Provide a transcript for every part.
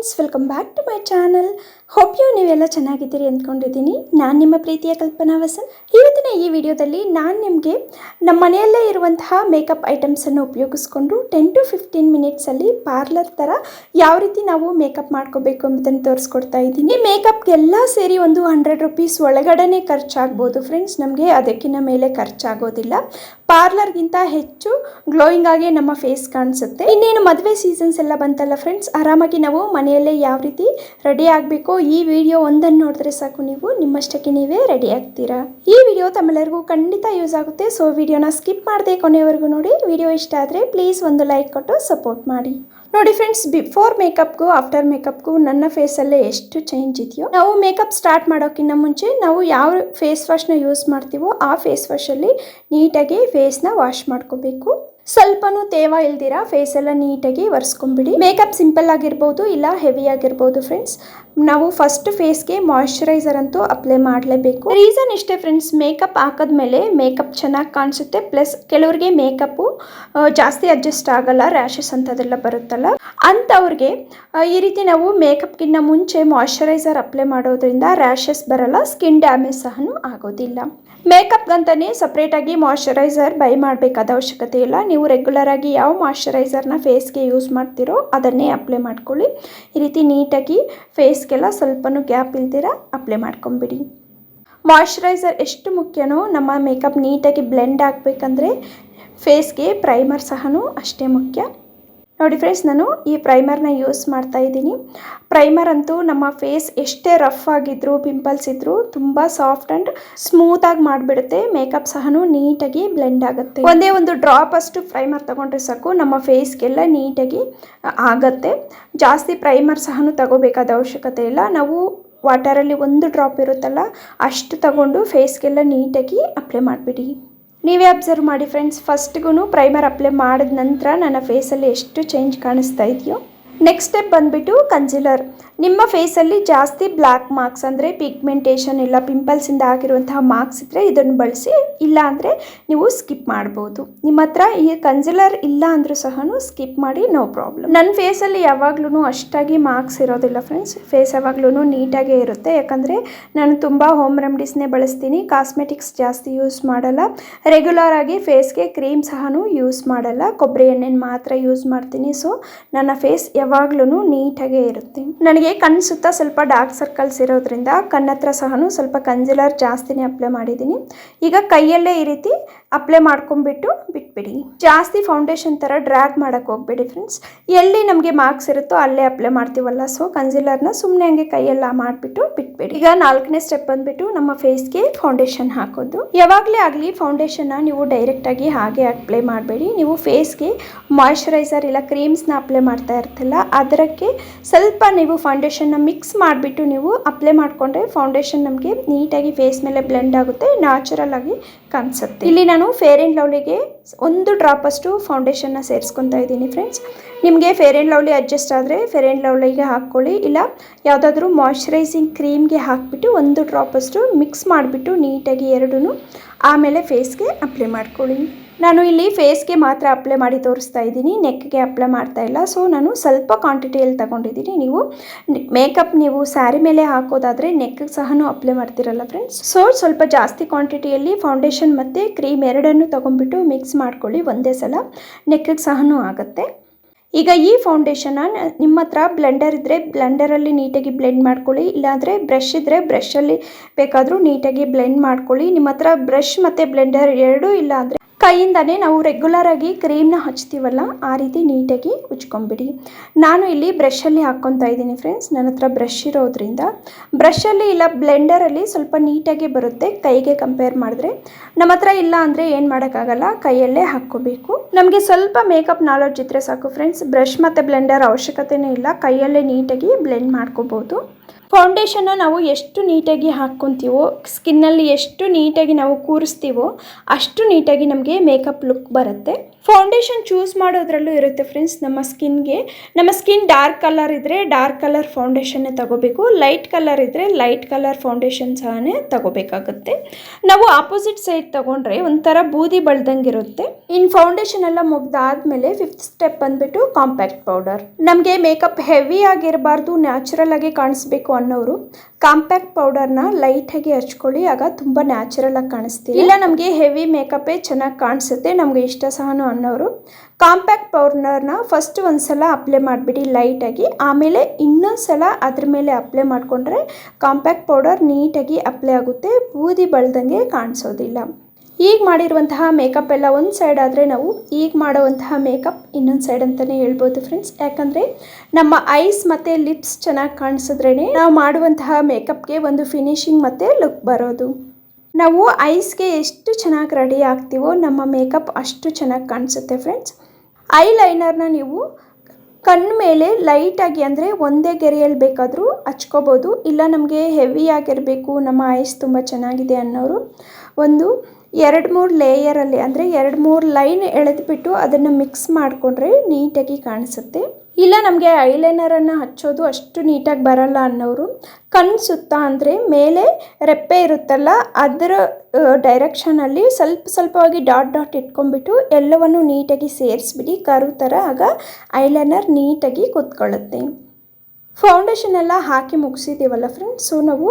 Friends, welcome back to my channel. Hope ನೀವೆಲ್ಲ ಚೆನ್ನಾಗಿದ್ದೀರಿ ಅಂದ್ಕೊಂಡಿದ್ದೀನಿ. ನಾನು ನಿಮ್ಮ ಪ್ರೀತಿಯ ಕಲ್ಪನಾ ವಸಂತ್. ಇವತ್ತಿನ ಈ ವಿಡಿಯೋದಲ್ಲಿ ನಾನು ನಿಮಗೆ ನಮ್ಮ ಮನೆಯಲ್ಲೇ ಇರುವಂತಹ ಮೇಕಪ್ ಐಟಮ್ಸನ್ನು ಉಪಯೋಗಿಸ್ಕೊಂಡು 10 to 15 ಮಿನಿಟ್ಸಲ್ಲಿ ಪಾರ್ಲರ್ ಥರ ಯಾವ ರೀತಿ ನಾವು ಮೇಕಪ್ ಮಾಡ್ಕೋಬೇಕು ಎಂಬುದನ್ನು ತೋರಿಸ್ಕೊಡ್ತಾ ಇದ್ದೀನಿ. ಮೇಕಪ್ಗೆಲ್ಲ ಸೇರಿ ಒಂದು 100 ರೂಪೀಸ್ ಒಳಗಡೆನೇ ಖರ್ಚಾಗ್ಬೋದು ಫ್ರೆಂಡ್ಸ್. ನಮಗೆ ಅದಕ್ಕಿಂತ ಮೇಲೆ ಖರ್ಚಾಗೋದಿಲ್ಲ. ಪಾರ್ಲರ್ಗಿಂತ ಹೆಚ್ಚು ಗ್ಲೋಯಿಂಗ್ ಆಗಿ ನಮ್ಮ ಫೇಸ್ ಕಾಣಿಸುತ್ತೆ. ಇನ್ನೇನು ಮದುವೆ ಸೀಸನ್ಸ್ ಎಲ್ಲ ಬಂತಲ್ಲ ಫ್ರೆಂಡ್ಸ್, ಆರಾಮಾಗಿ ನಾವು ಮನೆಯಲ್ಲೇ ಯಾವ ರೀತಿ ರೆಡಿ ಆಗಬೇಕು, ಈ ವಿಡಿಯೋ ಒಂದನ್ನು ನೋಡಿದ್ರೆ ಸಾಕು, ನೀವು ನಿಮ್ಮಷ್ಟಕ್ಕೆ ನೀವೇ ರೆಡಿ ಆಗ್ತೀರಾ. ಈ ವಿಡಿಯೋ ತಮ್ಮೆಲ್ಲರಿಗೂ ಖಂಡಿತ ಯೂಸ್ ಆಗುತ್ತೆ. ಸೊ ವಿಡಿಯೋನ ಸ್ಕಿಪ್ ಮಾಡದೆ ಕೊನೆವರೆಗೂ ನೋಡಿ. ವಿಡಿಯೋ ಇಷ್ಟ ಆದರೆ ಪ್ಲೀಸ್ ಒಂದು ಲೈಕ್ ಕೊಟ್ಟು ಸಪೋರ್ಟ್ ಮಾಡಿ. ನೋಡಿ ಫ್ರೆಂಡ್ಸ್, ಬಿಫೋರ್ ಮೇಕಪ್ಗೂ ಆಫ್ಟರ್ ಮೇಕಪ್ಗೂ ನನ್ನ ಫೇಸಲ್ಲೇ ಎಷ್ಟು ಚೇಂಜ್ ಇದೆಯೋ. ನಾವು ಮೇಕಪ್ ಸ್ಟಾರ್ಟ್ ಮಾಡೋಕ್ಕಿಂತ ಮುಂಚೆ ನಾವು ಯಾವ ಫೇಸ್ ವಾಶ್ನ ಯೂಸ್ ಮಾಡ್ತೀವೋ ಆ ಫೇಸ್ ವಾಶಲ್ಲಿ ನೀಟಾಗಿ ಫೇಸ್ನ ವಾಶ್ ಮಾಡ್ಕೋಬೇಕು. ಸ್ವಲ್ಪನೂ ತೇವ ಇಲ್ದಿರ ಫೇಸ್ ಎಲ್ಲ ನೀಟಾಗಿ ಒರೆಸ್ಕೊಂಡ್ಬಿಡಿ. ಮೇಕಪ್ ಸಿಂಪಲ್ ಆಗಿರ್ಬೋದು, ಇಲ್ಲ ಹೆವಿ ಆಗಿರ್ಬೋದು ಫ್ರೆಂಡ್ಸ್. ನಾವು ಫಸ್ಟ್ ಫೇಸ್ಗೆ ಮಾಯಶ್ಚರೈಸರ್ ಅಂತೂ ಅಪ್ಲೈ ಮಾಡಲೇಬೇಕು. ರೀಸನ್ ಇಷ್ಟೇ ಫ್ರೆಂಡ್ಸ್, ಮೇಕಪ್ ಹಾಕಿದ್ಮೇಲೆ ಮೇಕಪ್ ಚೆನ್ನಾಗಿ ಕಾಣಿಸುತ್ತೆ. ಪ್ಲಸ್ ಕೆಲವರಿಗೆ ಮೇಕಪ್ಪು ಜಾಸ್ತಿ ಅಡ್ಜಸ್ಟ್ ಆಗಲ್ಲ, ರ್ಯಾಷಸ್ ಅಂತದೆಲ್ಲ ಬರುತ್ತಲ್ಲ, ಅಂಥವ್ರಿಗೆ ಈ ರೀತಿ ನಾವು ಮೇಕಪ್ಗಿಂತ ಮುಂಚೆ ಮಾಯಶ್ಚರೈಸರ್ ಅಪ್ಲೈ ಮಾಡೋದ್ರಿಂದ ರ್ಯಾಷಸ್ ಬರಲ್ಲ, ಸ್ಕಿನ್ ಡ್ಯಾಮೇಜ್ ಸಹ ಆಗೋದಿಲ್ಲ. ಮೇಕಪ್ಗಂತಲೇ ಸಪ್ರೇಟಾಗಿ ಮಾಯಶ್ಚರೈಸರ್ ಬೈ ಮಾಡಬೇಕಾದ ಅವಶ್ಯಕತೆ ಇಲ್ಲ. ನೀವು ರೆಗ್ಯುಲರ್ ಆಗಿ ಯಾವ ಮಾಯಶ್ಚರೈಸರ್ನ ಫೇಸ್ಗೆ ಯೂಸ್ ಮಾಡ್ತೀರೋ ಅದನ್ನೇ ಅಪ್ಲೈ ಮಾಡ್ಕೊಳ್ಳಿ. ಈ ರೀತಿ ನೀಟಾಗಿ ಫೇಸ್ಗೆಲ್ಲ ಸ್ವಲ್ಪನೂ ಗ್ಯಾಪ್ ಇಲ್ದಿರ ಅಪ್ಲೈ ಮಾಡ್ಕೊಂಬಿಡಿ. ಮಾಯಶ್ಚರೈಸರ್ ಎಷ್ಟು ಮುಖ್ಯನೋ ನಮ್ಮ ಮೇಕಪ್ ನೀಟಾಗಿ ಬ್ಲೆಂಡ್ ಆಗಬೇಕಂದ್ರೆ ಫೇಸ್ಗೆ ಪ್ರೈಮರ್ ಸಹ ಅಷ್ಟೇ ಮುಖ್ಯ. ನೋಡಿ ಫ್ರೆಂಡ್ಸ್, ನಾನು ಈ ಪ್ರೈಮರ್ನ ಯೂಸ್ ಮಾಡ್ತಾ ಇದ್ದೀನಿ. ಪ್ರೈಮರ್ ಅಂತೂ ನಮ್ಮ ಫೇಸ್ ಎಷ್ಟೇ ರಫ್ ಆಗಿದ್ರು, ಪಿಂಪಲ್ಸ್ ಇದ್ರೂ ತುಂಬ ಸಾಫ್ಟ್ ಆ್ಯಂಡ್ ಸ್ಮೂತಾಗಿ ಮಾಡಿಬಿಡುತ್ತೆ. ಮೇಕಪ್ ಸಹ ನೀಟಾಗಿ ಬ್ಲೆಂಡ್ ಆಗುತ್ತೆ. ಒಂದೇ ಒಂದು ಡ್ರಾಪ್ ಅಷ್ಟು ಪ್ರೈಮರ್ ತೊಗೊಂಡ್ರೆ ಸಾಕು, ನಮ್ಮ ಫೇಸ್ಗೆಲ್ಲ ನೀಟಾಗಿ ಆಗುತ್ತೆ. ಜಾಸ್ತಿ ಪ್ರೈಮರ್ ಸಹ ತಗೋಬೇಕಾದ ಅವಶ್ಯಕತೆ ಇಲ್ಲ. ನಾವು ವಾಟರಲ್ಲಿ ಒಂದು ಡ್ರಾಪ್ ಇರುತ್ತಲ್ಲ ಅಷ್ಟು ತಗೊಂಡು ಫೇಸ್ಗೆಲ್ಲ ನೀಟಾಗಿ ಅಪ್ಲೈ ಮಾಡಿಬಿಡಿ. ನೀವೇ ಅಬ್ಸರ್ವ್ ಮಾಡಿ ಫ್ರೆಂಡ್ಸ್, ಫಸ್ಟ್ಗೂ ಪ್ರೈಮರ್ ಅಪ್ಲೈ ಮಾಡಿದ ನಂತರ ನನ್ನ ಫೇಸಲ್ಲಿ ಎಷ್ಟು ಚೇಂಜ್ ಕಾಣಿಸ್ತಾ ಇದೆಯೋ. ನೆಕ್ಸ್ಟ್ ಸ್ಟೆಪ್ ಬಂದುಬಿಟ್ಟು ಕನ್ಸಿಲರ್. ನಿಮ್ಮ ಫೇಸಲ್ಲಿ ಜಾಸ್ತಿ ಬ್ಲ್ಯಾಕ್ ಮಾರ್ಕ್ಸ್ ಅಂದರೆ ಪಿಗ್ಮೆಂಟೇಷನ್ ಇಲ್ಲ ಪಿಂಪಲ್ಸಿಂದ ಆಗಿರುವಂತಹ ಮಾರ್ಕ್ಸ್ ಇದ್ದರೆ ಇದನ್ನು ಬಳಸಿ, ಇಲ್ಲ ಅಂದರೆ ನೀವು ಸ್ಕಿಪ್ ಮಾಡ್ಬೋದು. ನಿಮ್ಮ ಹತ್ರ ಈ ಕನ್ಸಿಲರ್ ಇಲ್ಲ ಅಂದರೂ ಸಹ ಸ್ಕಿಪ್ ಮಾಡಿ, ನೋ ಪ್ರಾಬ್ಲಮ್. ನನ್ನ ಫೇಸಲ್ಲಿ ಯಾವಾಗ್ಲೂ ಅಷ್ಟಾಗಿ ಮಾರ್ಕ್ಸ್ ಇರೋದಿಲ್ಲ ಫ್ರೆಂಡ್ಸ್. ಫೇಸ್ ಯಾವಾಗ್ಲೂ ನೀಟಾಗೇ ಇರುತ್ತೆ. ಯಾಕಂದರೆ ನಾನು ತುಂಬ ಹೋಮ್ ರೆಮಿಡೀಸ್ನೇ ಬಳಸ್ತೀನಿ, ಕಾಸ್ಮೆಟಿಕ್ಸ್ ಜಾಸ್ತಿ ಯೂಸ್ ಮಾಡಲ್ಲ. ರೆಗ್ಯುಲರ್ ಆಗಿ ಫೇಸ್ಗೆ ಕ್ರೀಮ್ ಸಹ ಯೂಸ್ ಮಾಡಲ್ಲ, ಕೊಬ್ಬರಿ ಎಣ್ಣೆನ ಮಾತ್ರ ಯೂಸ್ ಮಾಡ್ತೀನಿ. ಸೊ ನನ್ನ ಫೇಸ್ ಯಾವಾಗ್ಲೂ ನೀಟಾಗೇ ಇರುತ್ತೆ. ನನಗೆ ಕಣ್ಣು ಸುತ್ತ ಸ್ವಲ್ಪ ಡಾರ್ಕ್ ಸರ್ಕಲ್ಸ್ ಇರೋದ್ರಿಂದ ಕಣ್ಣತ್ರ ಸಹ ಸ್ವಲ್ಪ ಕನ್ಸಿಲರ್ ಜಾಸ್ತಿನೇ ಅಪ್ಲೈ ಮಾಡಿದ್ದೀನಿ. ಈಗ ಕೈಯಲ್ಲೇ ಈ ರೀತಿ ಅಪ್ಲೈ ಮಾಡ್ಕೊಂಡ್ಬಿಟ್ಟು ಬಿಟ್ಬಿಡಿ. ಜಾಸ್ತಿ ಫೌಂಡೇಶನ್ ಥರ ಡ್ರ್ಯಾಗ್ ಮಾಡೋಕ್ಕೆ ಹೋಗ್ಬೇಡಿ ಫ್ರೆಂಡ್ಸ್. ಎಲ್ಲಿ ನಮಗೆ ಮಾರ್ಕ್ಸ್ ಇರುತ್ತೋ ಅಲ್ಲೇ ಅಪ್ಲೈ ಮಾಡ್ತೀವಲ್ಲ, ಸೊ ಕನ್ಸಿಲರ್ನ ಸುಮ್ಮನೆ ಹಂಗೆ ಕೈಯೆಲ್ಲ ಮಾಡಿಬಿಟ್ಟು ಬಿಟ್ಬಿಡಿ. ಈಗ 4ನೇ ಸ್ಟೆಪ್ ಬಂದುಬಿಟ್ಟು ನಮ್ಮ ಫೇಸ್ಗೆ ಫೌಂಡೇಶನ್ ಹಾಕೋದು. ಯಾವಾಗಲೇ ಆಗಲಿ ಫೌಂಡೇಶನ್ನ ನೀವು ಡೈರೆಕ್ಟಾಗಿ ಹಾಗೆ ಅಪ್ಲೈ ಮಾಡಬೇಡಿ. ನೀವು ಫೇಸ್ಗೆ ಮಾಯಶ್ಚರೈಸರ್ ಇಲ್ಲ ಕ್ರೀಮ್ಸ್ನ ಅಪ್ಲೈ ಮಾಡ್ತಾ ಇರ್ತಲ್ಲ, ಅದಕ್ಕೆ ಸ್ವಲ್ಪ ನೀವು ಫೌಂಡೇಶನ್ನ ಮಿಕ್ಸ್ ಮಾಡಿಬಿಟ್ಟು ನೀವು ಅಪ್ಲೈ ಮಾಡಿಕೊಂಡ್ರೆ ಫೌಂಡೇಶನ್ ನಮಗೆ ನೀಟಾಗಿ ಫೇಸ್ ಮೇಲೆ ಬ್ಲೆಂಡ್ ಆಗುತ್ತೆ, ನ್ಯಾಚುರಲ್ ಆಗಿ ಕಾಣಿಸುತ್ತೆ. ಇಲ್ಲಿ ನಾನು ಫೇರ್ ಆ್ಯಂಡ್ ಲವ್ಲಿಗೆ ಒಂದು ಡ್ರಾಪ್ ಅಷ್ಟು ಫೌಂಡೇಶನ್ನ ಸೇರಿಸ್ಕೊತಾ ಇದ್ದೀನಿ ಫ್ರೆಂಡ್ಸ್. ನಿಮಗೆ ಫೇರ್ ಆ್ಯಂಡ್ ಲವ್ಲಿ ಅಡ್ಜಸ್ಟ್ ಆದರೆ ಫೇರ್ ಆ್ಯಂಡ್ ಲವ್ಲಿಗೆ ಹಾಕ್ಕೊಳ್ಳಿ, ಇಲ್ಲ ಯಾವುದಾದ್ರೂ ಮಾಯಶ್ಚರೈಸಿಂಗ್ ಕ್ರೀಮ್ಗೆ ಹಾಕಿಬಿಟ್ಟು ಒಂದು ಡ್ರಾಪ್ ಅಷ್ಟು ಮಿಕ್ಸ್ ಮಾಡಿಬಿಟ್ಟು ನೀಟಾಗಿ ಎರಡೂ ಆಮೇಲೆ ಫೇಸ್ಗೆ ಅಪ್ಲೈ ಮಾಡ್ಕೊಳ್ಳಿ. ನಾನು ಇಲ್ಲಿ ಫೇಸ್ಗೆ ಮಾತ್ರ ಅಪ್ಲೈ ಮಾಡಿ ತೋರಿಸ್ತಾ ಇದ್ದೀನಿ, ನೆಕ್ಗೆ ಅಪ್ಲೈ ಮಾಡ್ತಾ ಇಲ್ಲ. ಸೊ ನಾನು ಸ್ವಲ್ಪ ಕ್ವಾಂಟಿಟಿಯಲ್ಲಿ ತಗೊಂಡಿದ್ದೀನಿ. ನೀವು ಮೇಕಪ್ ನೀವು ಸ್ಯಾರಿ ಮೇಲೆ ಹಾಕೋದಾದರೆ ನೆಕ್ಗೆ ಸಹ ಅಪ್ಲೈ ಮಾಡ್ತಿರಲ್ಲ ಫ್ರೆಂಡ್ಸ್. ಸೊ ಸ್ವಲ್ಪ ಜಾಸ್ತಿ ಕ್ವಾಂಟಿಟಿಯಲ್ಲಿ ಫೌಂಡೇಶನ್ ಮತ್ತು ಕ್ರೀಮ್ ಎರಡನ್ನೂ ತೊಗೊಂಡ್ಬಿಟ್ಟು ಮಿಕ್ಸ್ ಮಾಡ್ಕೊಳ್ಳಿ ಒಂದೇ ಸಲ, ನೆಕ್ಗೆ ಸಹ ಆಗುತ್ತೆ. ಈಗ ಈ ಫೌಂಡೇಶನ್ನ ನಿಮ್ಮ ಹತ್ರ ಬ್ಲೆಂಡರ್ ಇದ್ದರೆ ಬ್ಲೆಂಡರಲ್ಲಿ ನೀಟಾಗಿ ಬ್ಲೆಂಡ್ ಮಾಡ್ಕೊಳ್ಳಿ, ಇಲ್ಲಾಂದರೆ ಬ್ರಷ್ ಇದ್ದರೆ ಬ್ರಷಲ್ಲಿ ಬೇಕಾದರೂ ನೀಟಾಗಿ ಬ್ಲೆಂಡ್ ಮಾಡ್ಕೊಳ್ಳಿ. ನಿಮ್ಮ ಹತ್ರ ಬ್ರಷ್ ಮತ್ತು ಬ್ಲೆಂಡರ್ ಎರಡೂ ಇಲ್ಲ ಅಂದರೆ ಕೈಯಿಂದನೇ ನಾವು ರೆಗ್ಯುಲರ್ ಆಗಿ ಕ್ರೀಮ್ನ ಹಚ್ತೀವಲ್ಲ ಆ ರೀತಿ ನೀಟಾಗಿ ಉಜ್ಕೊಂಬಿಡಿ. ನಾನು ಇಲ್ಲಿ ಬ್ರಷಲ್ಲಿ ಹಾಕ್ಕೊತಾ ಇದ್ದೀನಿ ಫ್ರೆಂಡ್ಸ್. ನನ್ನ ಹತ್ರ ಬ್ರಷ್ ಇರೋದ್ರಿಂದ ಬ್ರಷಲ್ಲಿ ಇಲ್ಲ ಬ್ಲೆಂಡರಲ್ಲಿ ಸ್ವಲ್ಪ ನೀಟಾಗಿ ಬರುತ್ತೆ ಕೈಗೆ ಕಂಪೇರ್ ಮಾಡಿದ್ರೆ. ನಮ್ಮ ಹತ್ರ ಇಲ್ಲ ಅಂದರೆ ಏನು ಮಾಡೋಕ್ಕಾಗಲ್ಲ, ಕೈಯಲ್ಲೇ ಹಾಕ್ಕೋಬೇಕು. ನಮಗೆ ಸ್ವಲ್ಪ ಮೇಕಪ್ ನಾಲೆಡ್ಜ್ ಇದ್ದರೆ ಸಾಕು ಫ್ರೆಂಡ್ಸ್, ಬ್ರಷ್ ಮತ್ತು ಬ್ಲೆಂಡರ್ ಅವಶ್ಯಕತೆಯೇ ಇಲ್ಲ, ಕೈಯಲ್ಲೇ ನೀಟಾಗಿ ಬ್ಲೆಂಡ್ ಮಾಡ್ಕೋಬೋದು. ಫೌಂಡೇಶನ್ನ ನಾವು ಎಷ್ಟು ನೀಟಾಗಿ ಹಾಕ್ಕೊತೀವೋ, ಸ್ಕಿನ್ನಲ್ಲಿ ಎಷ್ಟು ನೀಟಾಗಿ ನಾವು ಕೂರಿಸ್ತೀವೋ ಅಷ್ಟು ನೀಟಾಗಿ ನಮಗೆ ಮೇಕಪ್ ಲುಕ್ ಬರುತ್ತೆ. ಫೌಂಡೇಶನ್ ಚೂಸ್ ಮಾಡೋದ್ರಲ್ಲೂ ಇರುತ್ತೆ ಫ್ರೆಂಡ್ಸ್. ನಮ್ಮ ಸ್ಕಿನ್ ಡಾರ್ಕ್ ಕಲರ್ ಇದ್ದರೆ ಡಾರ್ಕ್ ಕಲರ್ ಫೌಂಡೇಶನ್ನೇ ತಗೋಬೇಕು, ಲೈಟ್ ಕಲರ್ ಇದ್ದರೆ ಲೈಟ್ ಕಲರ್ ಫೌಂಡೇಶನ್ ಸಹನೇ ತಗೋಬೇಕಾಗುತ್ತೆ. ನಾವು ಆಪೋಸಿಟ್ ಸೈಡ್ ತಗೊಂಡ್ರೆ ಒಂಥರ ಬೂದಿ ಬಳ್ದಂಗೆ ಇರುತ್ತೆ. ಇನ್ನು ಫೌಂಡೇಶನ್ ಎಲ್ಲ ಮುಗ್ದಾದ್ಮೇಲೆ 5th ಸ್ಟೆಪ್ ಬಂದ್ಬಿಟ್ಟು ಕಾಂಪ್ಯಾಕ್ಟ್ ಪೌಡರ್. ನಮಗೆ ಮೇಕಪ್ ಹೆವಿ ಆಗಿರಬಾರ್ದು, ನ್ಯಾಚುರಲ್ ಆಗಿ ಕಾಣಿಸ್ಬೇಕು ಅನ್ನೋರು ಕಾಂಪ್ಯಾಕ್ಟ್ ಪೌಡರ್ನ ಲೈಟಾಗಿ ಹಚ್ಕೊಳ್ಳಿ, ಆಗ ತುಂಬ ನ್ಯಾಚುರಲ್ ಆಗಿ ಕಾಣಿಸ್ತೀವಿ. ಇಲ್ಲ ನಮಗೆ ಹೆವಿ ಮೇಕಪ್ಪೇ ಚೆನ್ನಾಗಿ ಕಾಣಿಸುತ್ತೆ, ನಮಗೆ ಇಷ್ಟ ಸಹನು ಅನ್ನೋರು ಕಾಂಪ್ಯಾಕ್ಟ್ ಪೌಡರ್ನ ಫಸ್ಟ್ ಒಂದ್ಸಲ ಅಪ್ಲೈ ಮಾಡಿಬಿಡಿ ಲೈಟಾಗಿ, ಆಮೇಲೆ ಇನ್ನೊಂದು ಸಲ ಅದ್ರ ಮೇಲೆ ಅಪ್ಲೈ ಮಾಡಿಕೊಂಡ್ರೆ ಕಾಂಪ್ಯಾಕ್ಟ್ ಪೌಡರ್ ನೀಟಾಗಿ ಅಪ್ಲೈ ಆಗುತ್ತೆ, ಬೂದಿ ಬಳ್ದಂಗೆ ಕಾಣಿಸೋದಿಲ್ಲ. ಈಗ ಮಾಡಿರುವಂತಹ ಮೇಕಪ್ ಎಲ್ಲ ಒಂದು ಸೈಡ್ ಆದರೆ ನಾವು ಈಗ ಮಾಡೋವಂತಹ ಮೇಕಪ್ ಇನ್ನೊಂದು ಸೈಡ್ ಅಂತಲೇ ಹೇಳ್ಬೋದು ಫ್ರೆಂಡ್ಸ್. ಯಾಕಂದರೆ ನಮ್ಮ ಐಸ್ ಮತ್ತು ಲಿಪ್ಸ್ ಚೆನ್ನಾಗಿ ಕಾಣಿಸಿದ್ರೇ ನಾವು ಮಾಡುವಂತಹ ಮೇಕಪ್ಗೆ ಒಂದು ಫಿನಿಶಿಂಗ್ ಮತ್ತು ಲುಕ್ ಬರೋದು. ನಾವು ಐಸ್ಗೆ ಎಷ್ಟು ಚೆನ್ನಾಗಿ ರೆಡಿ ಆಗ್ತೀವೋ ನಮ್ಮ ಮೇಕಪ್ ಅಷ್ಟು ಚೆನ್ನಾಗಿ ಕಾಣಿಸುತ್ತೆ ಫ್ರೆಂಡ್ಸ್. ಐ ಲೈನರ್ನ ನೀವು ಕಣ್ಣು ಮೇಲೆ ಲೈಟಾಗಿ ಅಂದರೆ ಒಂದೇ ಗೆರೆಯಲ್ಲಿ ಬೇಕಾದರೂ ಹಚ್ಕೋಬೋದು. ಇಲ್ಲ ನಮಗೆ ಹೆವಿ ಆಗಿರಬೇಕು, ನಮ್ಮ ಐಸ್ ತುಂಬ ಚೆನ್ನಾಗಿದೆ ಅನ್ನೋರು ಒಂದು 2-3 ಲೇಯರಲ್ಲಿ ಅಂದರೆ 2-3 ಲೈನ್ ಎಳೆದುಬಿಟ್ಟು ಅದನ್ನು ಮಿಕ್ಸ್ ಮಾಡಿಕೊಂಡ್ರೆ ನೀಟಾಗಿ ಕಾಣಿಸುತ್ತೆ. ಇಲ್ಲ ನಮಗೆ ಐಲೈನರನ್ನು ಹಚ್ಚೋದು ಅಷ್ಟು ನೀಟಾಗಿ ಬರಲ್ಲ ಅನ್ನೋರು ಕಣ್ಣು ಸುತ್ತ ಅಂದರೆ ಮೇಲೆ ರೆಪ್ಪೆ ಇರುತ್ತಲ್ಲ ಅದರ ಡೈರೆಕ್ಷನಲ್ಲಿ ಸ್ವಲ್ಪವಾಗಿ ಡಾಟ್ ಇಟ್ಕೊಂಡ್ಬಿಟ್ಟು ಎಲ್ಲವನ್ನು ನೀಟಾಗಿ ಸೇರಿಸ್ಬಿಡಿ ಕರು ಥರ, ಆಗ ಐಲೈನರ್ ನೀಟಾಗಿ ಕೂತ್ಕೊಳ್ಳುತ್ತೆ. ಫೌಂಡೇಶನ್ ಎಲ್ಲ ಹಾಕಿ ಮುಗಿಸಿದ್ದೀವಲ್ಲ ಫ್ರೆಂಡ್ಸ್, ಸೊ ನಾವು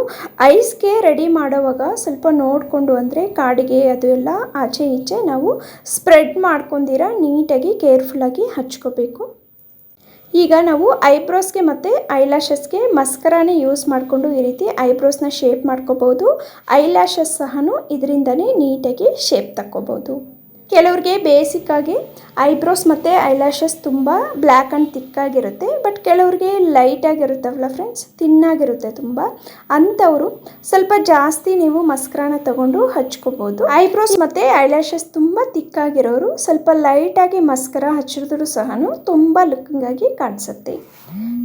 ಐಸ್ಗೆ ರೆಡಿ ಮಾಡೋವಾಗ ಸ್ವಲ್ಪ ನೋಡಿಕೊಂಡು ಅಂದರೆ ಕಾಡಿಗೆ ಅದು ಎಲ್ಲ ಆಚೆ ಈಚೆ ನಾವು ಸ್ಪ್ರೆಡ್ ಮಾಡ್ಕೊಂಡಿರ ನೀಟಾಗಿ ಕೇರ್ಫುಲ್ಲಾಗಿ ಹಚ್ಕೋಬೇಕು. ಈಗ ನಾವು ಐಬ್ರೋಸ್ಗೆ ಮತ್ತು ಐಲ್ಯಾಶಸ್ಗೆ ಮಸ್ಕರಾನೇ ಯೂಸ್ ಮಾಡಿಕೊಂಡು ಈ ರೀತಿ ಐಬ್ರೋಸ್ನ ಶೇಪ್ ಮಾಡ್ಕೋಬೋದು. ಐಲ್ಯಾಶಸ್ ಸಹನೂ ಇದರಿಂದನೇ ನೀಟಾಗಿ ಶೇಪ್ ತಕ್ಕೋಬೋದು. ಕೆಲವ್ರಿಗೆ ಬೇಸಿಕ್ಕಾಗಿ ಐಬ್ರೋಸ್ ಮತ್ತು ಐಲ್ಯಾಶಸ್ ತುಂಬ ಬ್ಲ್ಯಾಕ್ ಆ್ಯಂಡ್ ತಿಕ್ಕಾಗಿರುತ್ತೆ, ಬಟ್ ಕೆಲವ್ರಿಗೆ ಲೈಟಾಗಿರುತ್ತವಲ್ಲ ಫ್ರೆಂಡ್ಸ್, ತಿನ್ನಾಗಿರುತ್ತೆ ತುಂಬ, ಅಂಥವರು ಸ್ವಲ್ಪ ಜಾಸ್ತಿ ನೀವು ಮಸ್ಕರಾನ ತಗೊಂಡು ಹಚ್ಕೋಬೋದು. ಐಬ್ರೋಸ್ ಮತ್ತು ಐಲ್ಯಾಶಸ್ ತುಂಬ ತಿಕ್ಕಾಗಿರೋರು ಸ್ವಲ್ಪ ಲೈಟಾಗಿ ಮಸ್ಕರ ಹಚ್ಚಿದ್ರು ಸಹನೂ ತುಂಬ ಲುಕ್ಕಿಂಗಾಗಿ ಕಾಣಿಸುತ್ತೆ.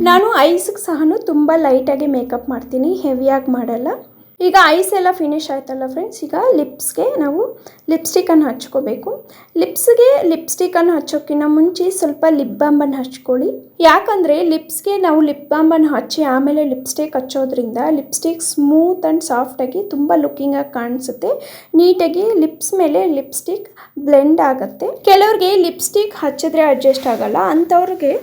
ನಾನು ಐಸ್ಗೆ ಸಹನೂ ತುಂಬ ಲೈಟಾಗಿ ಮೇಕಪ್ ಮಾಡ್ತೀನಿ, ಹೆವಿಯಾಗಿ ಮಾಡಲ್ಲ. ಈಗ ಐಸ್ ಎಲ್ಲ ಫಿನಿಶ್ ಆಯ್ತಲ್ಲ ಫ್ರೆಂಡ್ಸ್, ಈಗ ಲಿಪ್ಸ್ಗೆ ನಾವು ಲಿಪ್ಸ್ಟಿಕನ್ನು ಹಚ್ಕೋಬೇಕು. ಲಿಪ್ಸ್ಗೆ ಲಿಪ್ಸ್ಟಿಕನ್ನು ಹಚ್ಚೋಕ್ಕಿಂತ ಮುಂಚೆ ಸ್ವಲ್ಪ ಲಿಪ್ ಬಾಮನ್ನು ಹಚ್ಕೊಳ್ಳಿ. ಯಾಕಂದರೆ ಲಿಪ್ಸ್ಗೆ ನಾವು ಲಿಪ್ ಬಾಮನ್ನು ಹಚ್ಚಿ ಆಮೇಲೆ ಲಿಪ್ಸ್ಟಿಕ್ ಹಚ್ಚೋದ್ರಿಂದ ಲಿಪ್ಸ್ಟಿಕ್ ಸ್ಮೂತ್ ಆ್ಯಂಡ್ ಸಾಫ್ಟಾಗಿ ತುಂಬ ಲುಕ್ಕಿಂಗಾಗಿ ಕಾಣಿಸುತ್ತೆ, ನೀಟಾಗಿ ಲಿಪ್ಸ್ ಮೇಲೆ ಲಿಪ್ಸ್ಟಿಕ್ ಬ್ಲೆಂಡ್ ಆಗುತ್ತೆ. ಕೆಲವ್ರಿಗೆ ಲಿಪ್ಸ್ಟಿಕ್ ಹಚ್ಚಿದ್ರೆ ಅಡ್ಜಸ್ಟ್ ಆಗಲ್ಲ, ಅಂಥವ್ರಿಗೆ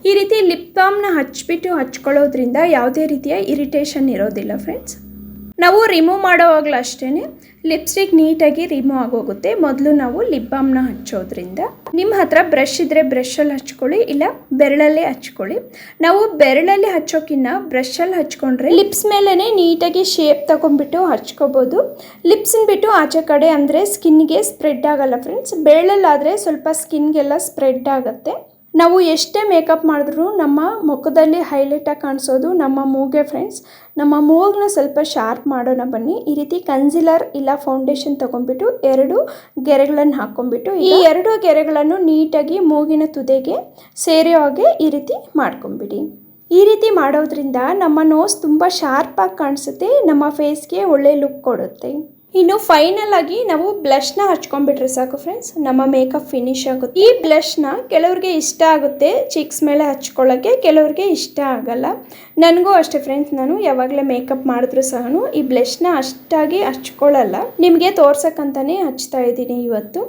ಈ ರೀತಿ ಲಿಪ್ ಬಾಮ್ನ ಹಚ್ಕೊಳ್ಳೋದ್ರಿಂದ ಯಾವುದೇ ರೀತಿಯ ಇರಿಟೇಷನ್ ಇರೋದಿಲ್ಲ ಫ್ರೆಂಡ್ಸ್. ನಾವು ರಿಮೂವ್ ಮಾಡೋವಾಗಲೂ ಅಷ್ಟೇ ಲಿಪ್ಸ್ಟಿಕ್ ನೀಟಾಗಿ ರಿಮೂವ್ ಆಗೋಗುತ್ತೆ ಮೊದಲು ನಾವು ಲಿಪ್ ಬಾಮ್ನ ಹಚ್ಚೋದ್ರಿಂದ. ನಿಮ್ಮ ಹತ್ರ ಬ್ರಷ್ ಇದ್ದರೆ ಬ್ರಷಲ್ಲಿ ಹಚ್ಕೊಳ್ಳಿ, ಇಲ್ಲ ಬೆರಳಲ್ಲೇ ಹಚ್ಕೊಳ್ಳಿ. ನಾವು ಬೆರಳಲ್ಲಿ ಹಚ್ಚೋಕ್ಕಿಂತ ಬ್ರಷಲ್ಲಿ ಹಚ್ಕೊಂಡ್ರೆ ಲಿಪ್ಸ್ ಮೇಲೇ ನೀಟಾಗಿ ಶೇಪ್ ತಗೊಂಡ್ಬಿಟ್ಟು ಹಚ್ಕೋಬೋದು. ಲಿಪ್ಸನ್ನ ಬಿಟ್ಟು ಆಚೆ ಕಡೆ ಅಂದರೆ ಸ್ಕಿನ್ಗೆ ಸ್ಪ್ರೆಡ್ ಆಗಲ್ಲ ಫ್ರೆಂಡ್ಸ್, ಬೆರಳಲ್ಲಾದರೆ ಸ್ವಲ್ಪ ಸ್ಕಿನ್ಗೆಲ್ಲ ಸ್ಪ್ರೆಡ್ ಆಗುತ್ತೆ. ನಾವು ಎಷ್ಟೇ ಮೇಕಪ್ ಮಾಡಿದ್ರೂ ನಮ್ಮ ಮುಖದಲ್ಲಿ ಹೈಲೈಟಾಗಿ ಕಾಣಿಸೋದು ನಮ್ಮ ಮೂಗೆ ಫ್ರೆಂಡ್ಸ್. ನಮ್ಮ ಮೂಗನ್ನ ಸ್ವಲ್ಪ ಶಾರ್ಪ್ ಮಾಡೋಣ ಬನ್ನಿ. ಈ ರೀತಿ ಕನ್ಸಿಲರ್ ಇಲ್ಲ ಫೌಂಡೇಶನ್ ತೊಗೊಂಡ್ಬಿಟ್ಟು 2 ಗೆರೆಗಳನ್ನು ಹಾಕ್ಕೊಂಡ್ಬಿಟ್ಟು ಈ 2 ಗೆರೆಗಳನ್ನು ನೀಟಾಗಿ ಮೂಗಿನ ತುದಿಗೆ ಸೇರೋ ಹಾಗೆ ಈ ರೀತಿ ಮಾಡ್ಕೊಂಬಿಡಿ. ಈ ರೀತಿ ಮಾಡೋದ್ರಿಂದ ನಮ್ಮ ನೋಸ್ ತುಂಬ ಶಾರ್ಪಾಗಿ ಕಾಣಿಸುತ್ತೆ, ನಮ್ಮ ಫೇಸ್ಗೆ ಒಳ್ಳೆ ಲುಕ್ ಕೊಡುತ್ತೆ. ಇನ್ನು ಫೈನಲ್ ಆಗಿ ನಾವು ಬ್ಲಷ್ನ ಹಚ್ಕೊಂಡ್ಬಿಟ್ರೆ ಸಾಕು ಫ್ರೆಂಡ್ಸ್, ನಮ್ಮ ಮೇಕಪ್ ಫಿನಿಶ್ ಆಗುತ್ತೆ. ಈ ಬ್ಲಷ್ನ ಕೆಲವ್ರಿಗೆ ಇಷ್ಟ ಆಗುತ್ತೆ ಚಿಕ್ಸ್ ಮೇಲೆ ಹಚ್ಕೊಳ್ಳೋಕ್ಕೆ, ಕೆಲವ್ರಿಗೆ ಇಷ್ಟ ಆಗಲ್ಲ. ನನಗೂ ಅಷ್ಟೇ ಫ್ರೆಂಡ್ಸ್, ನಾನು ಯಾವಾಗಲೇ ಮೇಕಪ್ ಮಾಡಿದ್ರು ಸಹ ಈ ಬ್ಲಷ್ನ ಅಷ್ಟಾಗಿ ಹಚ್ಕೊಳ್ಳಲ್ಲ, ನಿಮಗೆ ತೋರ್ಸಕ್ಕಂತಾನೆ ಹಚ್ತಾ ಇದ್ದೀನಿ ಇವತ್ತು.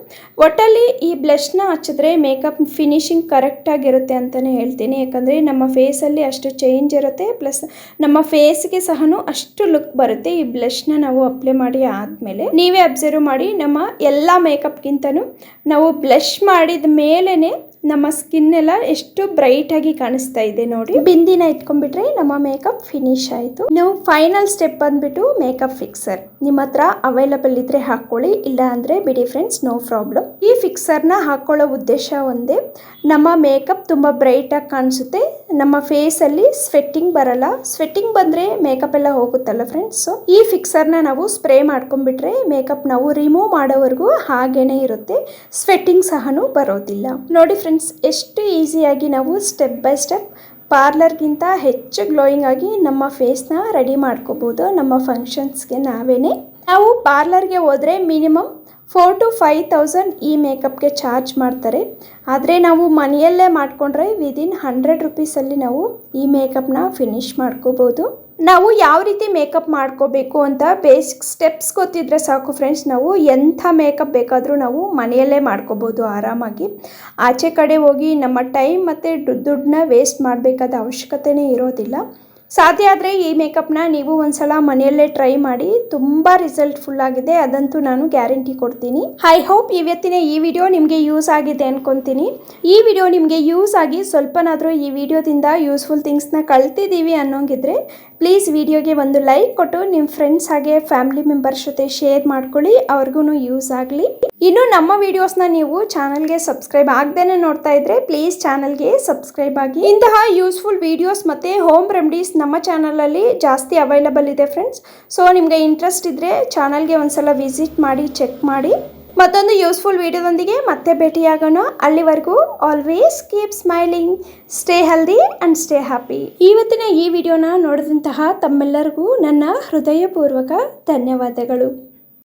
ಒಟ್ಟಲ್ಲಿ ಈ ಬ್ಲಷ್ನ ಹಚ್ಚಿದ್ರೆ ಮೇಕಪ್ ಫಿನಿಶಿಂಗ್ ಕರೆಕ್ಟಾಗಿರುತ್ತೆ ಅಂತಲೇ ಹೇಳ್ತೀನಿ. ಯಾಕಂದರೆ ನಮ್ಮ ಫೇಸಲ್ಲಿ ಅಷ್ಟು ಚೇಂಜ್ ಇರುತ್ತೆ, ಪ್ಲಸ್ ನಮ್ಮ ಫೇಸ್ಗೆ ಸಹ ಅಷ್ಟು ಲುಕ್ ಬರುತ್ತೆ ಈ ಬ್ಲಷ್ನ ನಾವು ಅಪ್ಲೈ ಮಾಡಿ ಆದಮೇಲೆ. ನೀವೇ ಅಬ್ಸರ್ವ್ ಮಾಡಿ, ನಮ್ಮ ಎಲ್ಲ ಮೇಕಪ್ಗಿಂತನೂ ನಾವು ಬ್ಲಷ್ ಮಾಡಿದ ಮೇಲೇ ನಮ್ಮ ಸ್ಕಿನ್ ಎಲ್ಲ ಎಷ್ಟು ಬ್ರೈಟ್ ಆಗಿ ಕಾಣಿಸ್ತಾ ಇದೆ ನೋಡಿ. ಬಿಂದಿನ ಇಟ್ಕೊಂಡ್ಬಿಟ್ರೆ ನಮ್ಮ ಮೇಕಪ್ ಫಿನಿಶ್ ಆಯಿತು. ನಾವು ಫೈನಲ್ ಸ್ಟೆಪ್ ಬಂದ್ಬಿಟ್ಟು ಮೇಕಪ್ ಫಿಕ್ಸರ್. ನಿಮ್ಮ ಹತ್ರ ಅವೈಲಬಲ್ ಇದ್ರೆ ಹಾಕೊಳ್ಳಿ, ಇಲ್ಲ ಅಂದರೆ ಬಿಡಿ ಫ್ರೆಂಡ್ಸ್, ನೋ ಪ್ರಾಬ್ಲಮ್. ಈ ಫಿಕ್ಸರ್ನ ಹಾಕೊಳ್ಳೋ ಉದ್ದೇಶ ಒಂದೇ, ನಮ್ಮ ಮೇಕಪ್ ತುಂಬ ಬ್ರೈಟಾಗಿ ಕಾಣಿಸುತ್ತೆ, ನಮ್ಮ ಫೇಸಲ್ಲಿ ಸ್ವೆಟ್ಟಿಂಗ್ ಬರಲ್ಲ. ಸ್ವೆಟ್ಟಿಂಗ್ ಬಂದರೆ ಮೇಕಪ್ ಎಲ್ಲ ಹೋಗುತ್ತಲ್ಲ ಫ್ರೆಂಡ್ಸ್. ಸೊ ಈ ಫಿಕ್ಸರ್ನ ನಾವು ಸ್ಪ್ರೇ ಮಾಡ್ಕೊಂಡ್ಬಿಟ್ರೆ ಮೇಕಪ್ ನಾವು ರಿಮೂವ್ ಮಾಡೋವರೆಗೂ ಹಾಗೇನೆ ಇರುತ್ತೆ, ಸ್ವೆಟ್ಟಿಂಗ್ ಸಹ ಬರೋದಿಲ್ಲ. ನೋಡಿ ಫ್ರೆಂಡ್ಸ್, ಎಷ್ಟು ಈಸಿಯಾಗಿ ನಾವು ಸ್ಟೆಪ್ ಬೈ ಸ್ಟೆಪ್ ಪಾರ್ಲರ್ಗಿಂತ ಹೆಚ್ಚು ಗ್ಲೋಯಿಂಗ್ ಆಗಿ ನಮ್ಮ ಫೇಸ್ನ ರೆಡಿ ಮಾಡ್ಕೋಬೋದು ನಮ್ಮ ಫಂಕ್ಷನ್ಸ್ಗೆ ನಾವೇನೆ. ನಾವು ಪಾರ್ಲರ್ಗೆ ಹೋದರೆ ಮಿನಿಮಮ್ 4,000 to 5,000 ಈ ಮೇಕಪ್ಗೆ ಚಾರ್ಜ್ ಮಾಡ್ತಾರೆ. ಆದರೆ ನಾವು ಮನೆಯಲ್ಲೇ ಮಾಡಿಕೊಂಡ್ರೆ ವಿದಿನ್ 100 ರುಪೀಸಲ್ಲಿ ನಾವು ಈ ಮೇಕಪ್ನ ಫಿನಿಷ್ ಮಾಡ್ಕೋಬೋದು. ನಾವು ಯಾವ ರೀತಿ ಮೇಕಪ್ ಮಾಡ್ಕೋಬೇಕು ಅಂತ ಬೇಸಿಕ್ ಸ್ಟೆಪ್ಸ್ ಗೊತ್ತಿದ್ರೆ ಸಾಕು ಫ್ರೆಂಡ್ಸ್, ನಾವು ಎಂಥ ಮೇಕಪ್ ಬೇಕಾದರೂ ನಾವು ಮನೆಯಲ್ಲೇ ಮಾಡ್ಕೋಬೋದು ಆರಾಮಾಗಿ. ಆಚೆ ಕಡೆ ಹೋಗಿ ನಮ್ಮ ಟೈಮ್ ಮತ್ತು ದುಡ್ಡನ್ನ ವೇಸ್ಟ್ ಮಾಡಬೇಕಾದ ಅವಶ್ಯಕತೆಯೇ ಇರೋದಿಲ್ಲ. ಸಾಧ್ಯ ಆದರೆ ಈ ಮೇಕಪ್ನ ನೀವು ಒಂದ್ಸಲ ಮನೆಯಲ್ಲೇ ಟ್ರೈ ಮಾಡಿ, ತುಂಬ ರಿಸಲ್ಟ್ಫುಲ್ ಆಗಿದೆ, ಅದಂತೂ ನಾನು ಗ್ಯಾರಂಟಿ ಕೊಡ್ತೀನಿ. ಐ ಹೋಪ್ ಇವತ್ತಿನ ಈ ವಿಡಿಯೋ ನಿಮಗೆ ಯೂಸ್ ಆಗಿದೆ ಅನ್ಕೊತೀನಿ. ಈ ವಿಡಿಯೋ ನಿಮಗೆ ಯೂಸ್ ಆಗಿ ಸ್ವಲ್ಪನಾದರೂ ಈ ವಿಡಿಯೋದಿಂದ ಯೂಸ್ಫುಲ್ ಥಿಂಗ್ಸ್ನ ಕಲ್ತಿದ್ದೀವಿ ಅನ್ನೋಂಗಿದ್ರೆ ಪ್ಲೀಸ್ ವಿಡಿಯೋಗೆ ಒಂದು ಲೈಕ್ ಕೊಟ್ಟು ನಿಮ್ಮ ಫ್ರೆಂಡ್ಸ್ ಹಾಗೆ ಫ್ಯಾಮಿಲಿ ಮೆಂಬರ್ಸ್ ಜೊತೆ ಶೇರ್ ಮಾಡ್ಕೊಳ್ಳಿ, ಅವ್ರಿಗೂ ಯೂಸ್ ಆಗಲಿ. ಇನ್ನು ನಮ್ಮ ವಿಡಿಯೋಸ್ನ ನೀವು ಚಾನಲ್ಗೆ ಸಬ್ಸ್ಕ್ರೈಬ್ ಆಗದೇನೆ ನೋಡ್ತಾ ಇದ್ರೆ ಪ್ಲೀಸ್ ಚಾನಲ್ಗೆ ಸಬ್ಸ್ಕ್ರೈಬ್ ಆಗಿ. ಇಂತಹ ಯೂಸ್ಫುಲ್ ವಿಡಿಯೋಸ್ ಮತ್ತು ಹೋಮ್ ರೆಮಿಡೀಸ್ ನಮ್ಮ ಚಾನಲಲ್ಲಿ ಜಾಸ್ತಿ ಅವೈಲಬಲ್ ಇದೆ ಫ್ರೆಂಡ್ಸ್. ಸೊ ನಿಮಗೆ ಇಂಟ್ರೆಸ್ಟ್ ಇದ್ದರೆ ಚಾನಲ್ಗೆ ಒಂದ್ಸಲ ವಿಸಿಟ್ ಮಾಡಿ, ಚೆಕ್ ಮಾಡಿ. ಮತ್ತೊಂದು ಯೂಸ್ಫುಲ್ ವಿಡಿಯೋದೊಂದಿಗೆ ಮತ್ತೆ ಭೇಟಿಯಾಗೋಣ. ಅಲ್ಲಿವರೆಗೂ always keep smiling, stay healthy and stay happy. ಇವತ್ತಿನ ಈ ವಿಡಿಯೋನ ನೋಡಿದಂತಹ ತಮ್ಮೆಲ್ಲರಿಗೂ ನನ್ನ ಹೃದಯಪೂರ್ವಕ ಧನ್ಯವಾದಗಳು.